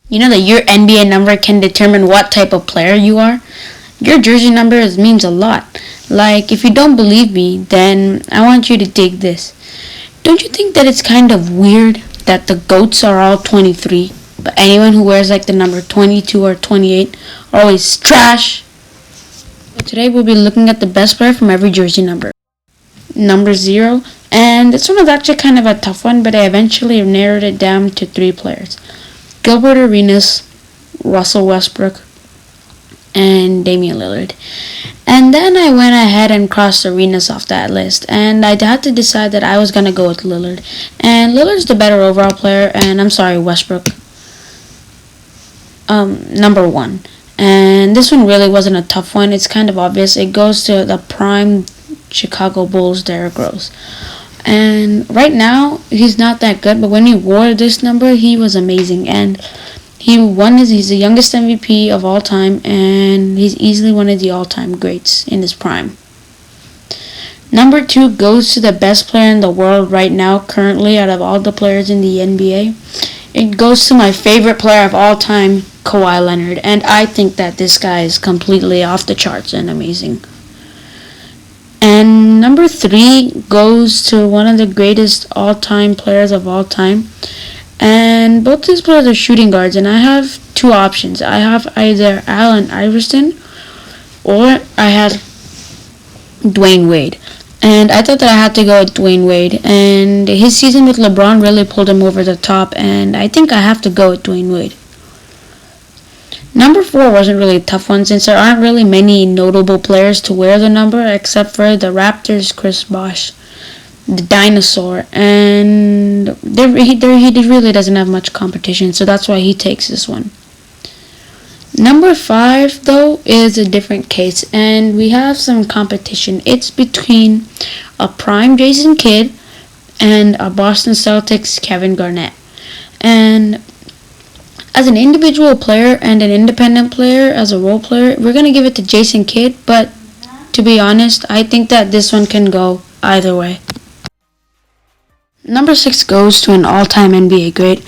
You know that your NBA number can determine what type of player you are? Your jersey number means a lot. Like, if you don't believe me, then I want you to take this. Don't you think that it's kind of weird that the GOATs are all 23, but anyone who wears like the number 22 or 28 are always trash? So today we'll be looking at the best player from every jersey number. Number 0, and this one was actually kind of a tough one, but I eventually narrowed it down to 3 players. Gilbert Arenas, Russell Westbrook, and Damian Lillard. And then I went ahead and crossed Arenas off that list, and I had to decide that I was going to go with Lillard. And Lillard's the better overall player, and I'm sorry, Westbrook. Number 1. And this one really wasn't a tough one. It's kind of obvious. It goes to the prime Chicago Bulls, Derrick Rose. And right now, he's not that good, but when he wore this number, he was amazing. And he's the youngest MVP of all time, and he's easily one of the all-time greats in his prime. Number 2 goes to the best player in the world right now, currently, out of all the players in the NBA. It goes to my favorite player of all time, Kawhi Leonard, and I think that this guy is completely off the charts and amazing. And number 3 goes to one of the greatest all-time players of all time. And both these players are shooting guards, and I have 2 options. I have either Allen Iverson or I have Dwayne Wade. And I thought that I had to go with Dwayne Wade. And his season with LeBron really pulled him over the top, and I think I have to go with Dwayne Wade. Number 4 wasn't really a tough one, since there aren't really many notable players to wear the number except for the Raptors' Chris Bosh, the dinosaur, and he really doesn't have much competition, so that's why he takes this one. Number 5, though, is a different case, and we have some competition. It's between a prime Jason Kidd and a Boston Celtics Kevin Garnett. And as an individual player and an independent player, as a role player, we're going to give it to Jason Kidd, but to be honest, I think that this one can go either way. Number 6 goes to an all-time NBA great,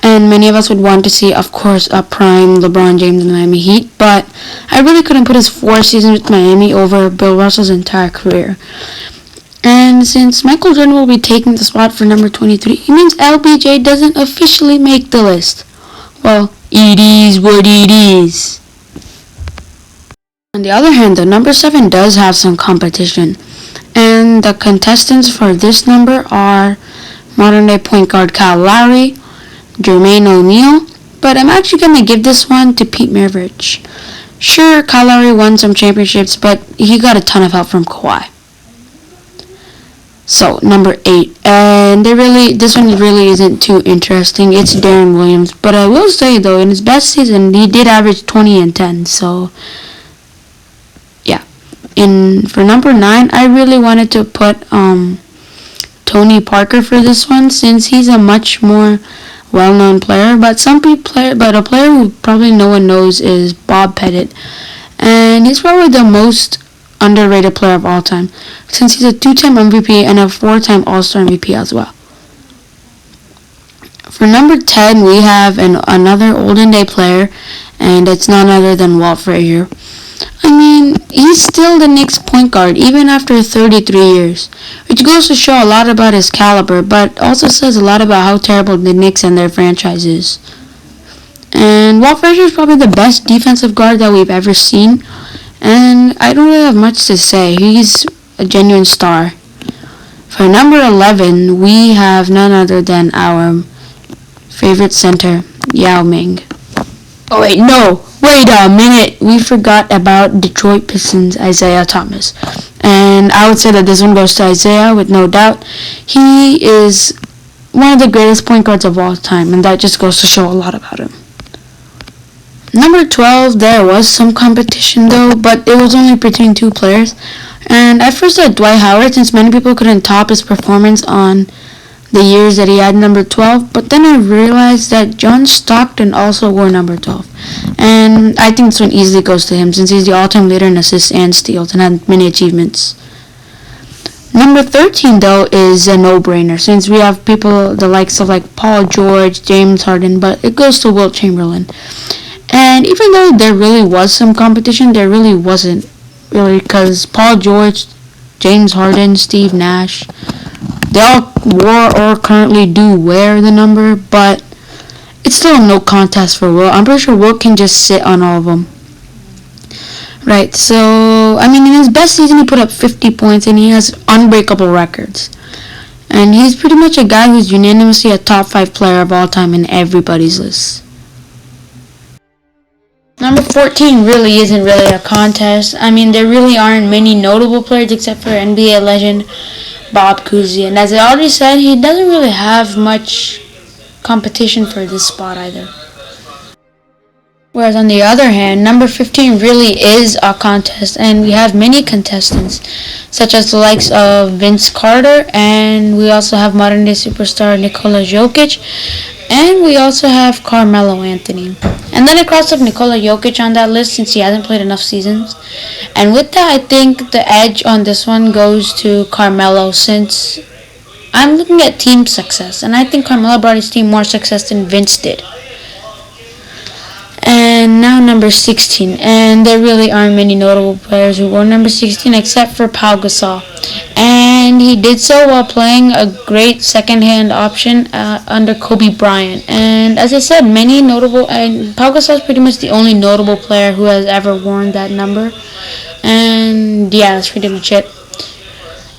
and many of us would want to see, of course, a prime LeBron James in the Miami Heat, but I really couldn't put his 4 seasons with Miami over Bill Russell's entire career. And since Michael Jordan will be taking the spot for number 23, it means LBJ doesn't officially make the list. Well, it is what it is. On the other hand, the number 7 does have some competition, and the contestants for this number are modern-day point guard Kyle Lowry, Jermaine O'Neal, but I'm actually going to give this one to Pete Maravich. Sure, Kyle Lowry won some championships, but he got a ton of help from Kawhi. So, number 8, and this one really isn't too interesting. It's Deron Williams, but I will say, though, in his best season, he did average 20 and 10, so yeah. For number 9, I really wanted to put Tony Parker for this one, since he's a much more well-known player, but a player who probably no one knows is Bob Pettit, and he's probably the most underrated player of all time, since he's a 2-time MVP and a 4-time All-Star MVP as well. For number 10, we have another olden day player, and it's none other than Walt Frazier. I mean, he's still the Knicks point guard, even after 33 years, which goes to show a lot about his caliber, but also says a lot about how terrible the Knicks and their franchise is. And Walt Frazier is probably the best defensive guard that we've ever seen, and I don't really have much to say. He's a genuine star. For number 11, we have none other than our favorite center, Yao Ming. Oh wait, no! Wait a minute! We forgot about Detroit Pistons' Isaiah Thomas. And I would say that this one goes to Isaiah with no doubt. He is one of the greatest point guards of all time, and that just goes to show a lot about him. Number 12, there was some competition though, but it was only between 2 players. And I first said Dwight Howard, since many people couldn't top his performance on the years that he had number 12, but then I realized that John Stockton also wore number 12. And I think this one easily goes to him, since he's the all-time leader in assists and steals and had many achievements. Number 13, though, is a no-brainer since we have people the likes of like Paul George, James Harden, but it goes to Wilt Chamberlain. And even though there really was some competition, there really wasn't really because Paul George, James Harden, Steve Nash, they all wore or currently do wear the number, but it's still no contest for Wilt. I'm pretty sure Wilt can just sit on all of them. Right, so, I mean, in his best season, he put up 50 points, and he has unbreakable records. And he's pretty much a guy who's unanimously a top 5 player of all time in everybody's list. Number 14 really isn't really a contest. I mean, there really aren't many notable players except for NBA legend Bob Cousy. And as I already said, he doesn't really have much competition for this spot either. Whereas on the other hand, number 15 really is a contest, and we have many contestants, such as the likes of Vince Carter, and we also have modern-day superstar Nikola Jokic, and we also have Carmelo Anthony. And then I crossed up Nikola Jokic on that list since he hasn't played enough seasons. And with that, I think the edge on this one goes to Carmelo since I'm looking at team success, and I think Carmelo brought his team more success than Vince did. And now number 16, and there really aren't many notable players who wore number 16 except for Pau Gasol, and he did so while playing a great second-hand option under Kobe Bryant. And as I said, many notable, and Pau Gasol is pretty much the only notable player who has ever worn that number. And yeah, that's pretty much it.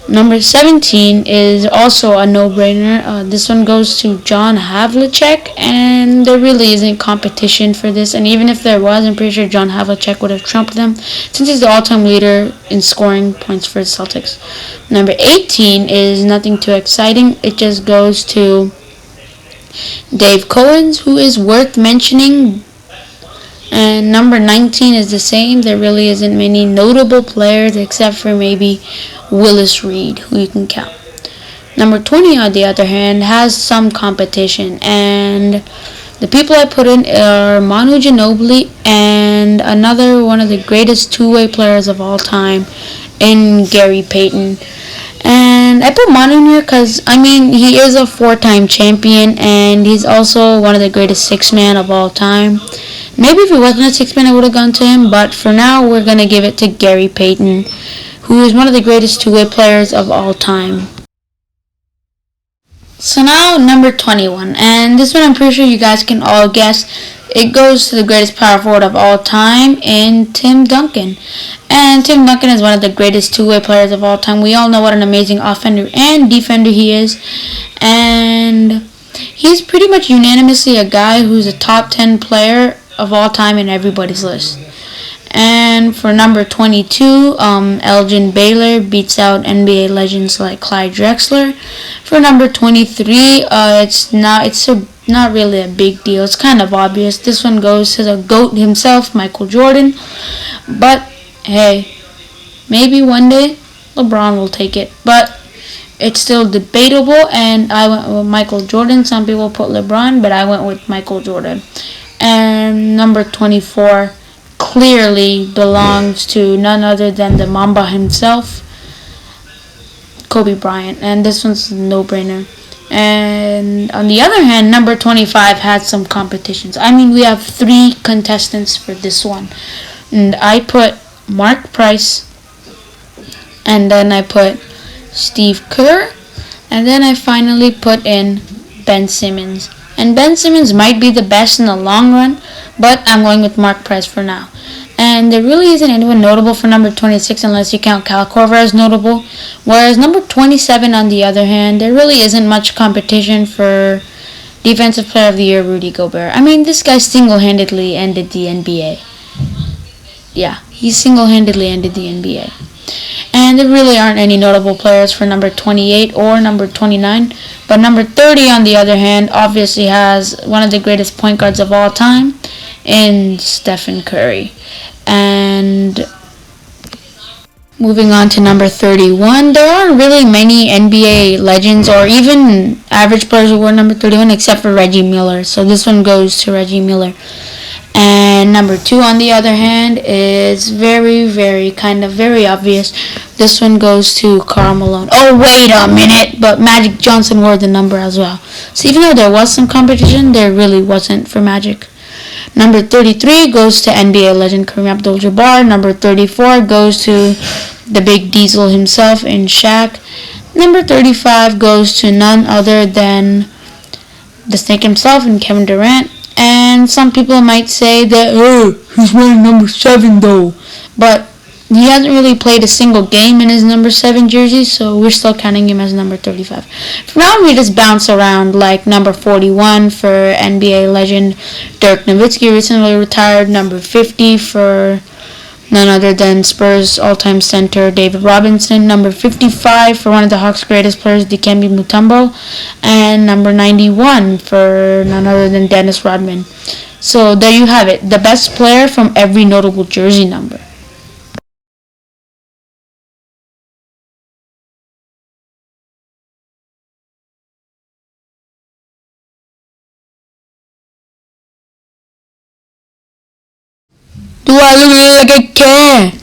Number 17 is also a no-brainer. This one goes to John Havlicek, and there really isn't competition for this. And even if there was, I'm pretty sure John Havlicek would have trumped them since he's the all-time leader in scoring points for the Celtics. Number 18 is nothing too exciting. It just goes to Dave Cowens, who is worth mentioning. And number 19 is the same. There really isn't many notable players except for maybe Willis Reed, who you can count. Number 20, on the other hand, has some competition. And the people I put in are Manu Ginobili and another one of the greatest two-way players of all time in Gary Payton. And I put Manu in here because, I mean, he is a 4-time champion and he's also one of the greatest six-man of all time. Maybe if he wasn't a six-man, I would have gone to him, but for now, we're going to give it to Gary Payton, who is one of the greatest two-way players of all time. So now, number 21, and this one I'm pretty sure you guys can all guess. It goes to the greatest power forward of all time in Tim Duncan. And Tim Duncan is one of the greatest two-way players of all time. We all know what an amazing offender and defender he is. And he's pretty much unanimously a guy who's a top 10 player of all time in everybody's list. And for number 22, Elgin Baylor beats out NBA legends like Clyde Drexler. For number 23, it's not really a big deal. It's kind of obvious. This one goes to the GOAT himself, Michael Jordan. But hey, maybe one day LeBron will take it. But it's still debatable, and I went with Michael Jordan. Some people put LeBron, but I went with Michael Jordan. And number 24 clearly belongs to none other than the Mamba himself, Kobe Bryant. And this one's a no-brainer. And on the other hand, number 25 had some competitions. I mean, we have 3 contestants for this one. And I put Mark Price, and then I put Steve Kerr, and then I finally put in Ben Simmons. And Ben Simmons might be the best in the long run, but I'm going with Mark Price for now. And there really isn't anyone notable for number 26 unless you count Kyle Korver as notable. Whereas number 27, on the other hand, there really isn't much competition for Defensive Player of the Year, Rudy Gobert. I mean, this guy single-handedly ended the NBA. Yeah, he single-handedly ended the NBA. And there really aren't any notable players for number 28 or number 29. But number 30, on the other hand, obviously has one of the greatest point guards of all time in Stephen Curry. And moving on to number 31, there aren't really many NBA legends or even average players who wore number 31 except for Reggie Miller. So this one goes to Reggie Miller. And number 2, on the other hand, is very obvious. This one goes to Karl Malone. Oh, wait a minute, but Magic Johnson wore the number as well. So even though there was some competition, there really wasn't for Magic. Number 33 goes to NBA legend Kareem Abdul-Jabbar. Number 34 goes to the big diesel himself in Shaq. Number 35 goes to none other than the Snake himself in Kevin Durant. And some people might say that, oh, he's wearing number 7 though. But he hasn't really played a single game in his number 7 jersey, so we're still counting him as number 35. From now on, we just bounce around, like number 41 for NBA legend Dirk Nowitzki, recently retired. Number 50 for none other than Spurs all-time center David Robinson. Number 55 for one of the Hawks' greatest players, Dikembe Mutombo. And number 91 for none other than Dennis Rodman. So there you have it, the best player from every notable jersey number. Do I look like I care?